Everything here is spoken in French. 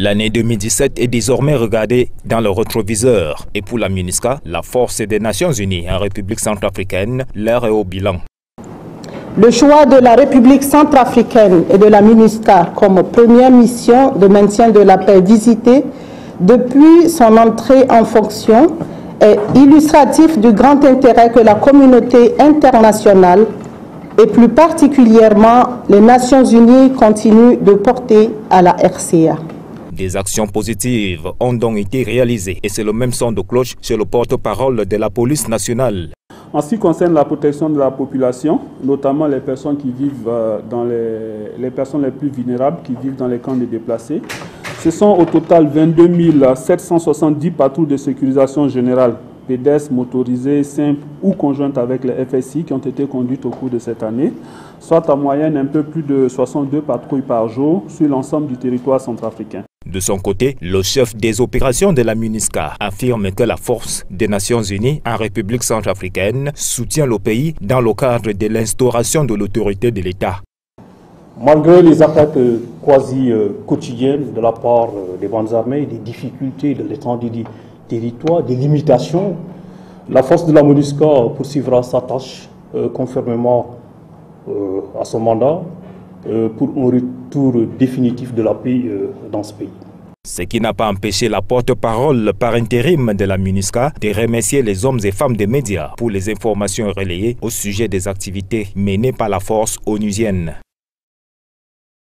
L'année 2017 est désormais regardée dans le rétroviseur. Et pour la MINUSCA, la force des Nations Unies en République centrafricaine, l'heure est au bilan. Le choix de la République centrafricaine et de la MINUSCA comme première mission de maintien de la paix visitée depuis son entrée en fonction est illustratif du grand intérêt que la communauté internationale et plus particulièrement les Nations Unies continuent de porter à la RCA. Des actions positives ont donc été réalisées et c'est le même son de cloche chez le porte-parole de la police nationale. En ce qui concerne la protection de la population, notamment les personnes qui vivent les personnes les plus vulnérables qui vivent dans les camps de déplacés, ce sont au total 22 770 patrouilles de sécurisation générale, pédestres, motorisées, simples ou conjointes avec les FSI qui ont été conduites au cours de cette année, soit en moyenne un peu plus de 62 patrouilles par jour sur l'ensemble du territoire centrafricain. De son côté, le chef des opérations de la MINUSCA affirme que la force des Nations Unies en République centrafricaine soutient le pays dans le cadre de l'instauration de l'autorité de l'État. Malgré les attaques quasi quotidiennes de la part des bandes armées, des difficultés de l'étendue du territoire, des limitations, la force de la MINUSCA poursuivra sa tâche conformément à son mandat pour un retour définitif de la paix dans ce pays. Ce qui n'a pas empêché la porte-parole par intérim de la MINUSCA de remercier les hommes et femmes des médias pour les informations relayées au sujet des activités menées par la force onusienne.